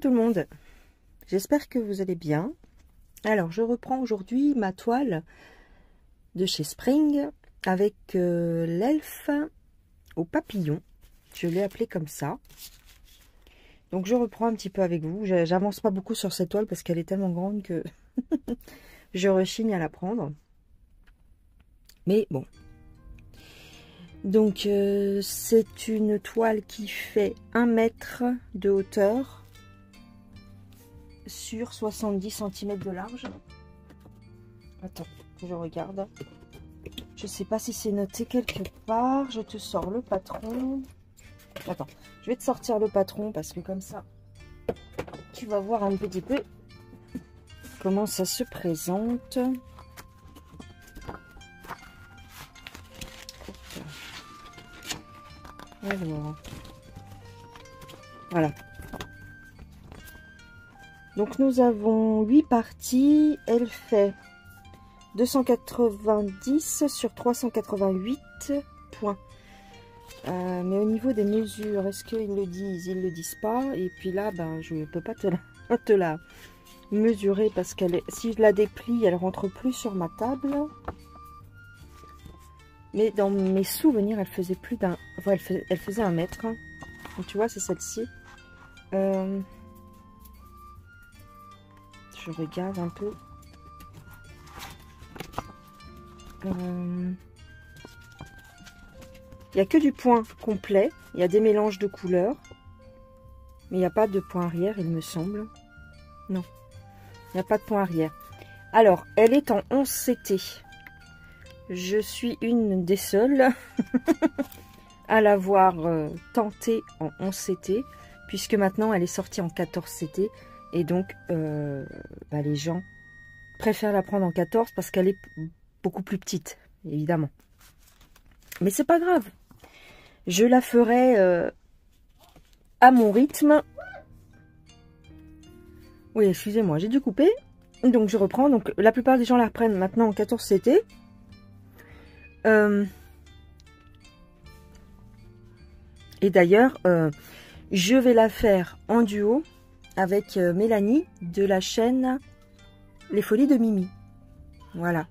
tout le monde, j'espère que vous allez bien. Alors je reprends aujourd'hui ma toile de chez Spring avec l'elfe au papillon, je l'ai appelé comme ça. Donc je reprends un petit peu avec vous, j'avance pas beaucoup sur cette toile parce qu'elle est tellement grande que je rechigne à la prendre. Mais bon. Donc c'est une toile qui fait 1 mètre de hauteur sur 70 cm de large. Attends, je regarde. Je sais pas si c'est noté quelque part. Je te sors le patron. Attends, je vais te sortir le patron parce que comme ça, tu vas voir un petit peu comment ça se présente. Alors, voilà. Donc nous avons 8 parties. Elle fait 290 sur 388 points. Mais au niveau des mesures, est-ce qu'ils le disent? Ils le disent pas. Et puis là, ben, je ne peux pas te la mesurer parce qu'elle si je la déplie, elle rentre plus sur ma table. Mais dans mes souvenirs, elle faisait plus d'un... Enfin, elle faisait 1 mètre. Donc, tu vois, c'est celle-ci. Je regarde un peu. Il n'y a que du point complet. Il y a des mélanges de couleurs. Mais il n'y a pas de point arrière, il me semble. Non. Il n'y a pas de point arrière. Alors, elle est en 11 CT. Je suis une des seules à l'avoir tentée en 11 CT. Puisque maintenant, elle est sortie en 14 CT. Et donc, bah, les gens préfèrent la prendre en 14 parce qu'elle est beaucoup plus petite, évidemment. Mais c'est pas grave. Je la ferai à mon rythme. Oui, excusez-moi, j'ai dû couper. Donc je reprends. Donc la plupart des gens la reprennent maintenant en 14 CT. Et d'ailleurs, je vais la faire en duo avec Mélanie de la chaîne Les Folies de Mimi. Voilà.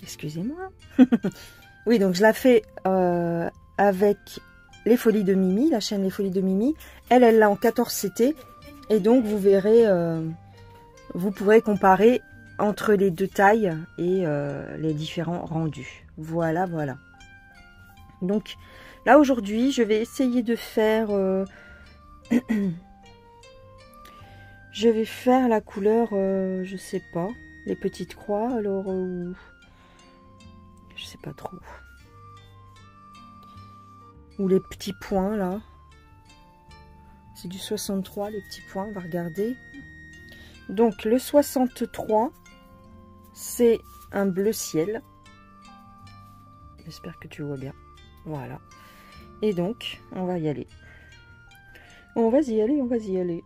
Excusez-moi. Oui, donc je la fais avec Les Folies de Mimi, la chaîne Les Folies de Mimi. Elle l'a en 14 CT. Et donc, vous verrez, vous pourrez comparer entre les deux tailles et les différents rendus. Voilà, voilà. Donc, là, aujourd'hui, je vais essayer de faire... je vais faire la couleur, je sais pas, les petites croix, alors... je sais pas trop. Ou les petits points, là. C'est du 63, les petits points, on va regarder. Donc, le 63, c'est un bleu ciel. J'espère que tu vois bien. Voilà. Et donc, on va y aller. On va y aller, on va y aller.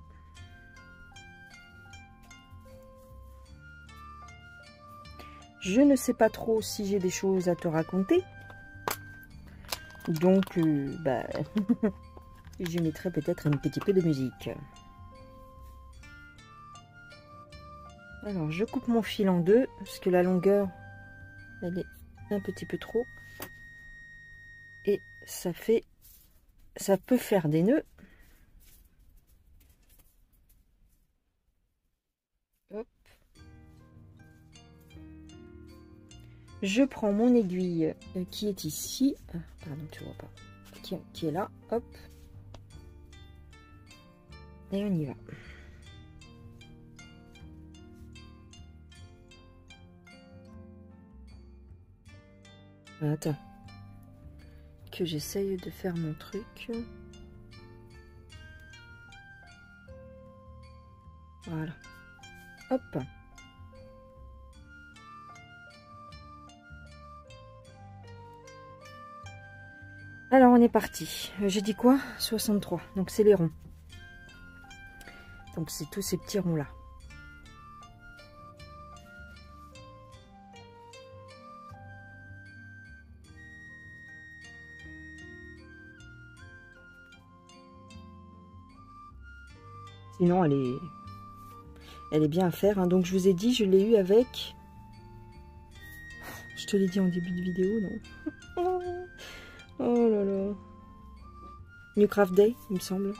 Je ne sais pas trop si j'ai des choses à te raconter. Donc, bah, je mettrai peut-être un petit peu de musique. Alors, je coupe mon fil en deux, parce que la longueur, elle est un petit peu trop. Et ça peut faire des nœuds. Hop. Je prends mon aiguille qui est ici. Pardon, tu vois pas. Qui est là. Hop. Et on y va. Attends. Que j'essaye de faire mon truc. Voilà. Hop. Alors, on est parti. J'ai dit quoi? 63. Donc, c'est les ronds. Donc, c'est tous ces petits ronds-là. Sinon, elle est bien à faire. Hein. Donc, je vous ai dit, je l'ai eu avec... Je te l'ai dit en début de vidéo, non? Oh là là. New Craft Day, il me semble.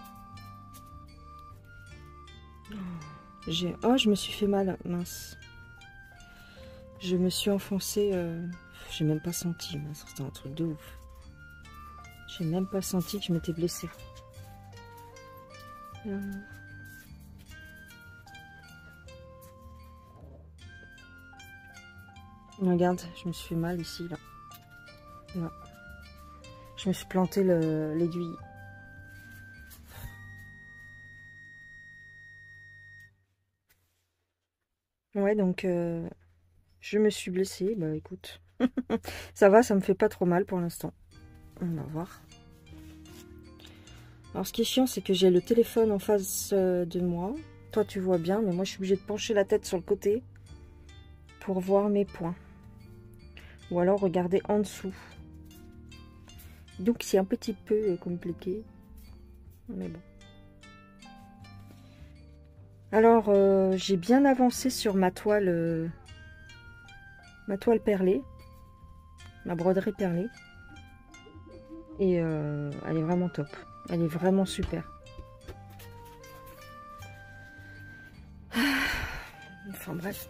Oh, je me suis fait mal, mince. Je me suis enfoncée... J'ai même pas senti, c'était un truc de ouf. J'ai même pas senti que je m'étais blessée. Regarde, je me suis fait mal ici, là. Là. Je me suis planté l'aiguille. Ouais, donc je me suis blessée. Bah écoute, ça va, ça me fait pas trop mal pour l'instant. On va voir. Alors ce qui est chiant, c'est que j'ai le téléphone en face de moi. Toi, tu vois bien, mais moi, je suis obligée de pencher la tête sur le côté pour voir mes points. Ou alors regarder en dessous. Donc c'est un petit peu compliqué. Mais bon. Alors j'ai bien avancé sur ma toile perlée. Ma broderie perlée. Et elle est vraiment top. Elle est vraiment super. Enfin bref.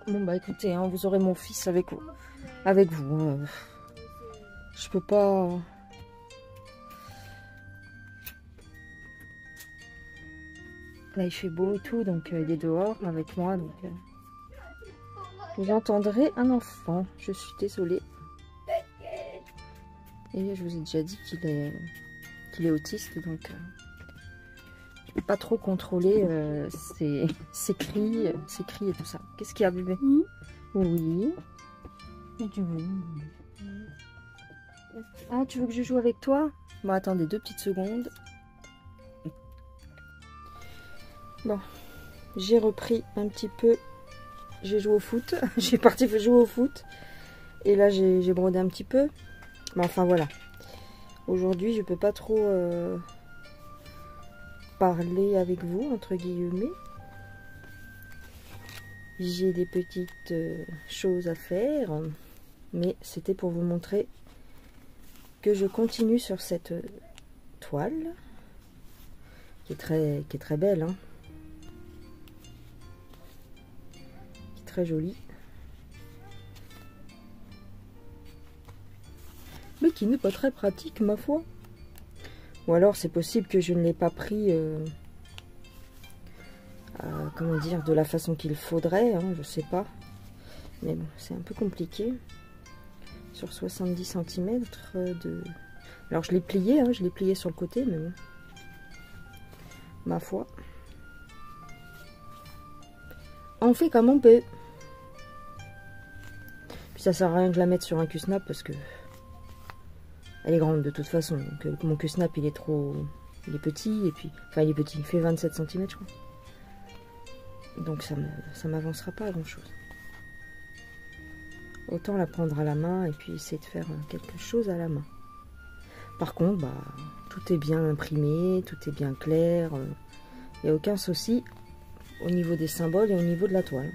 Bon bah écoutez, hein, vous aurez mon fils avec vous. Hein. Je peux pas... Là il fait beau et tout, donc il est dehors avec moi. Donc vous entendrez un enfant. Je suis désolée. Et je vous ai déjà dit qu'il est autiste, donc je peux pas trop contrôler ses cris et tout ça. Qu'est-ce qu'il y a, bébé? Oui. Et tu veux? Ah, tu veux que je joue avec toi? Bon, attendez 2 petites secondes. Bon, j'ai repris un petit peu. J'ai joué au foot. J'ai parti jouer au foot. Et là, j'ai brodé un petit peu. Mais enfin, voilà. Aujourd'hui, je peux pas trop parler avec vous, entre guillemets. J'ai des petites choses à faire. Mais c'était pour vous montrer que je continue sur cette toile. Qui est très belle, hein. Qui est très jolie. Mais qui n'est pas très pratique, ma foi. Ou alors c'est possible que je ne l'ai pas pris comment dire, de la façon qu'il faudrait, hein, je sais pas. Mais bon, c'est un peu compliqué. Sur 70 cm de... Alors je l'ai plié, hein, je l'ai plié sur le côté, mais bon. Ma foi. On fait comme on peut. Puis ça sert à rien que je la mette sur un Q-snap parce que... Elle est grande de toute façon. Donc mon Q-snap il est petit. Et puis... Enfin il est petit, il fait 27 cm je crois. Donc ça m'avancera pas à grand chose. Autant la prendre à la main et puis essayer de faire quelque chose à la main. Par contre, bah, tout est bien imprimé, tout est bien clair. Il n'y a aucun souci au niveau des symboles et au niveau de la toile.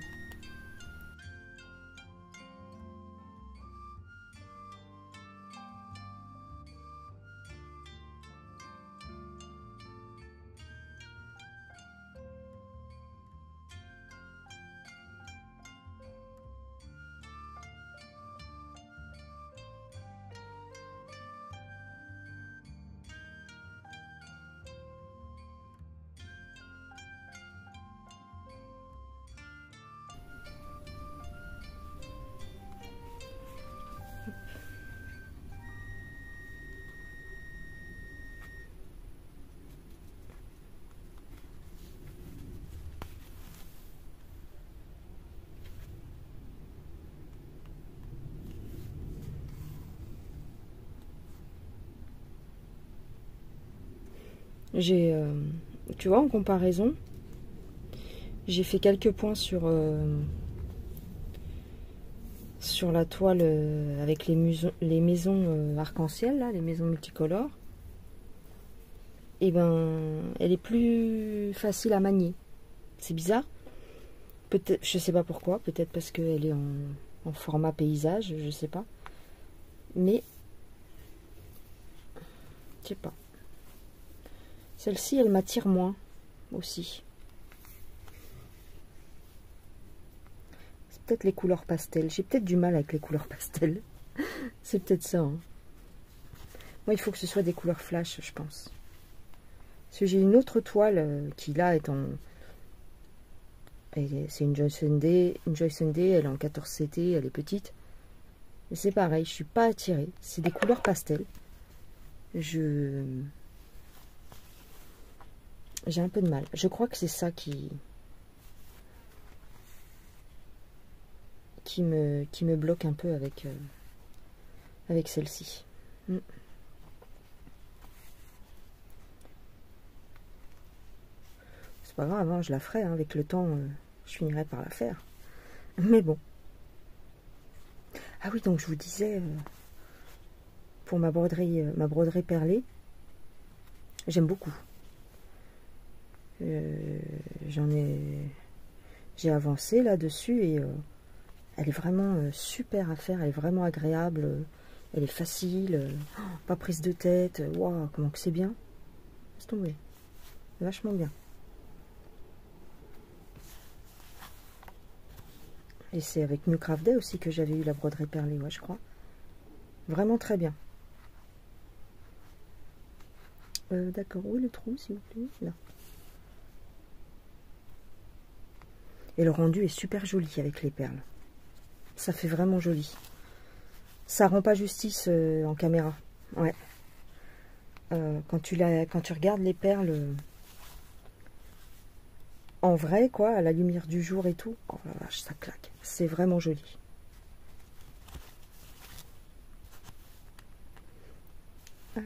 Tu vois, en comparaison, j'ai fait quelques points sur la toile avec les maisons arc-en-ciel, là, les maisons multicolores. et ben, elle est plus facile à manier. C'est bizarre. Peut-être, je sais pas pourquoi. Peut-être parce qu'elle est en format paysage, je sais pas. Mais, je sais pas. Celle-ci, elle m'attire moins aussi. C'est peut-être les couleurs pastel. J'ai peut-être du mal avec les couleurs pastel. C'est peut-être ça. Hein. Moi, il faut que ce soit des couleurs flash, je pense. Parce que j'ai une autre toile qui, là, est en... C'est une Joy Sunday. Une Joy Sunday, elle est en 14 CT, elle est petite. Mais c'est pareil, je suis pas attirée. C'est des couleurs pastel. J'ai un peu de mal. Je crois que c'est ça qui me bloque un peu avec celle-ci. C'est pas grave, hein, je la ferai. Hein, avec le temps, je finirai par la faire. Mais bon. Ah oui, donc je vous disais, pour ma broderie perlée, j'aime beaucoup. J'ai avancé là-dessus et elle est vraiment super à faire, elle est vraiment agréable, elle est facile, pas prise de tête, waouh, comment que c'est bien. Laisse tomber, vachement bien. Et c'est avec New Craft Day aussi que j'avais eu la broderie perlée, ouais, je crois. Vraiment très bien. D'accord, où est le trou, s'il vous plaît? Là. Et le rendu est super joli avec les perles. Ça fait vraiment joli. Ça rend pas justice en caméra. Ouais. Quand tu regardes les perles en vrai, quoi, à la lumière du jour et tout, oh la vache, ça claque. C'est vraiment joli. Alors.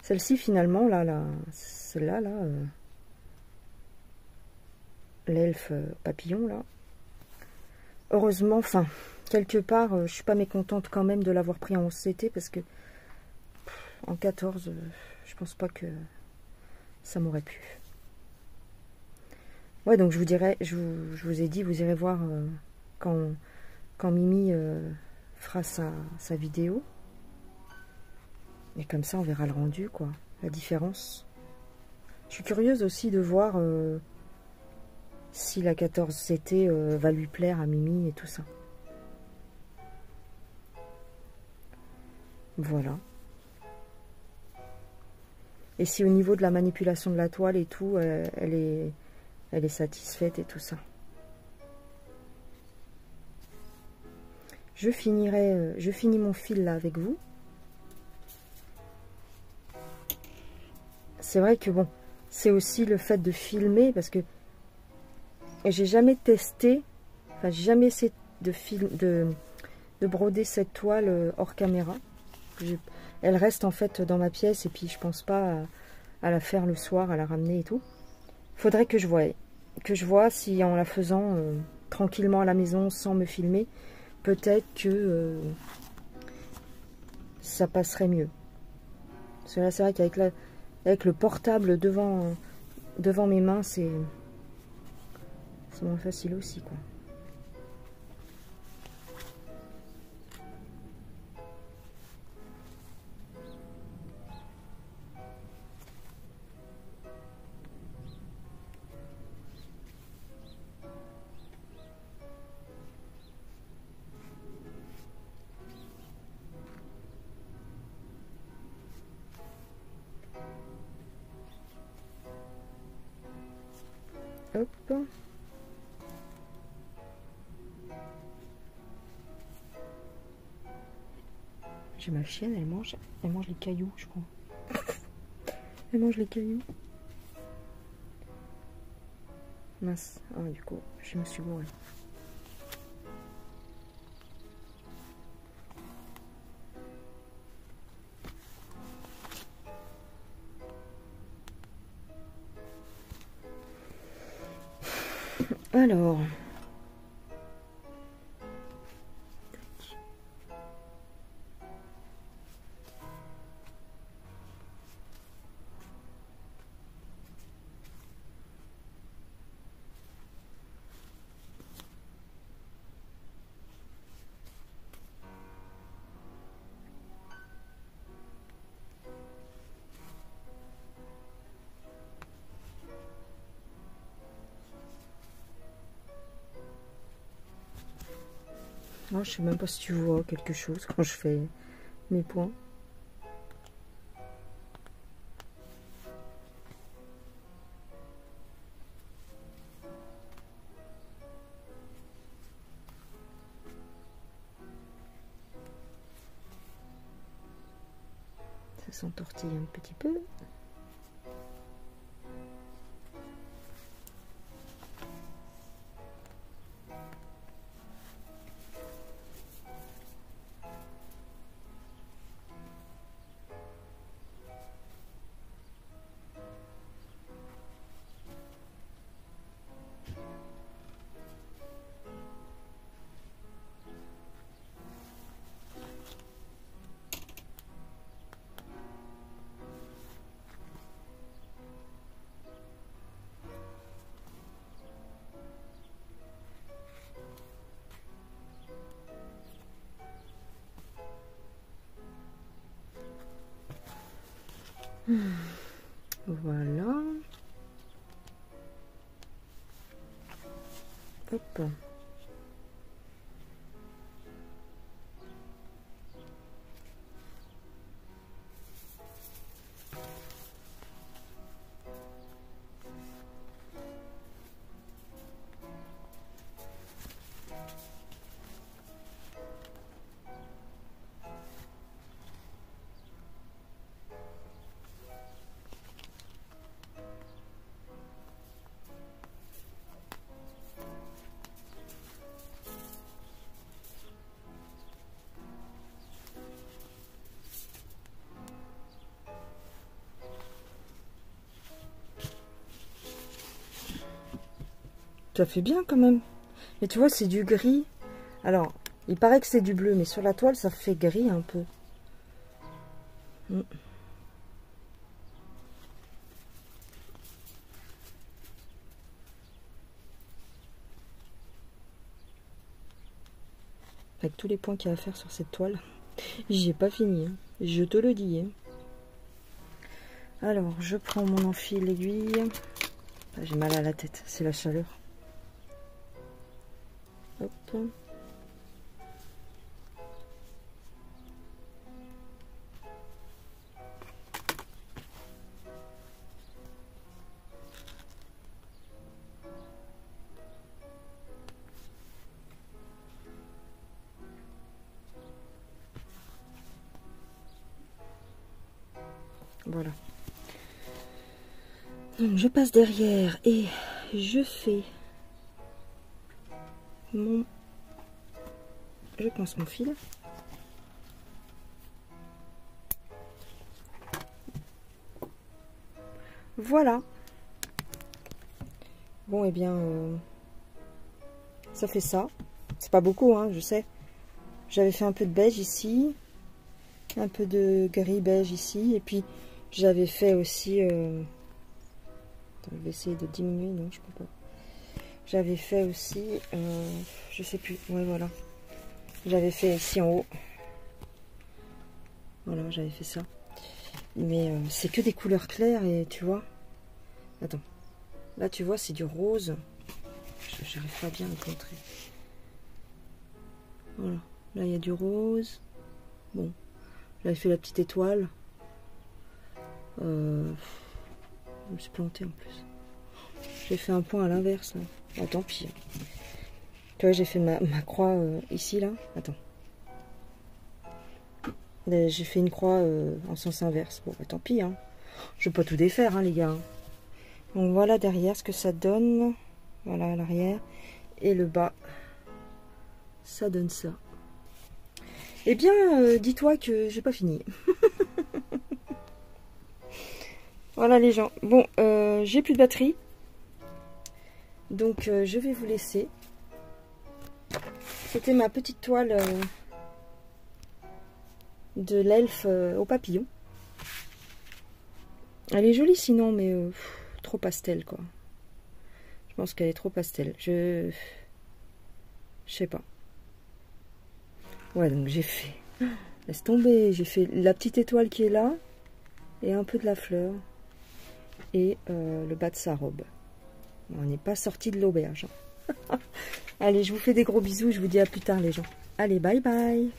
Celle-ci, finalement, celle-là, l'elfe papillon, là. Heureusement, enfin, quelque part, je suis pas mécontente quand même de l'avoir pris en 11 CT parce que en 14, je pense pas que ça m'aurait plu. Ouais, donc je vous ai dit, vous irez voir quand Mimi fera sa vidéo. Et comme ça, on verra le rendu, quoi, la différence. Je suis curieuse aussi de voir si la 14 CT va lui plaire à Mimi et tout ça. Voilà. Et si au niveau de la manipulation de la toile et tout, elle est satisfaite et tout ça. Je finis mon fil là avec vous. C'est vrai que bon, c'est aussi le fait de filmer parce que j'ai jamais testé, enfin j'ai jamais essayé de broder cette toile hors caméra. Elle reste en fait dans ma pièce et puis je pense pas à la faire le soir, à la ramener et tout. Faudrait que je vois si en la faisant tranquillement à la maison sans me filmer, peut-être que ça passerait mieux. Parce que là c'est vrai qu'avec le portable devant mes mains, c'est moins facile aussi, quoi. Hop. J'ai ma chienne, elle mange les cailloux, je crois. Elle mange les cailloux. Mince. Ah, du coup, je me suis gourée. Alors. Non, je sais même pas si tu vois quelque chose quand je fais mes points. Ça s'entortille un petit peu. Voilà. Hop. Ça fait bien quand même. Mais tu vois, c'est du gris. Alors, il paraît que c'est du bleu, mais sur la toile, ça fait gris un peu. Avec tous les points qu'il y a à faire sur cette toile, j'y ai pas fini. Hein. Je te le dis. Hein. Alors, je prends mon enfil aiguille. J'ai mal à la tête, c'est la chaleur. Hop. Voilà. Donc je passe derrière et je fais mon... Je pince mon fil. Voilà. Bon, et bien, ça fait ça. C'est pas beaucoup, hein, je sais. J'avais fait un peu de beige ici. Un peu de gris beige ici. Et puis, j'avais fait aussi... Attends, je vais essayer de diminuer. Non, je peux pas. J'avais fait aussi... je sais plus. Ouais, voilà. J'avais fait ici en haut. Voilà, j'avais fait ça. Mais c'est que des couleurs claires et tu vois. Attends. Là, tu vois, c'est du rose. J'arrive pas bien à le montrer. Voilà. Là, il y a du rose. Bon. Là, il fait la petite étoile. Je me suis plantée en plus. J'ai fait un point à l'inverse. Ah, tant pis. Tu vois, j'ai fait ma croix ici, là. Attends. J'ai fait une croix en sens inverse. Bon, bah, tant pis. Hein. Je vais pas tout défaire, hein, les gars. Donc voilà derrière ce que ça donne. Voilà à l'arrière. Et le bas, ça donne ça. Eh bien, dis-toi que j'ai pas fini. Voilà les gens. Bon, j'ai plus de batterie. Donc je vais vous laisser. C'était ma petite toile de l'elfe au papillon. Elle est jolie sinon, mais trop pastel quoi. Je pense qu'elle est trop pastel. Je sais pas. Ouais, donc j'ai fait... Laisse tomber. J'ai fait la petite étoile qui est là. Et un peu de la fleur. Et le bas de sa robe. On n'est pas sorti de l'auberge. Allez, je vous fais des gros bisous. Je vous dis à plus tard les gens. Allez, bye bye.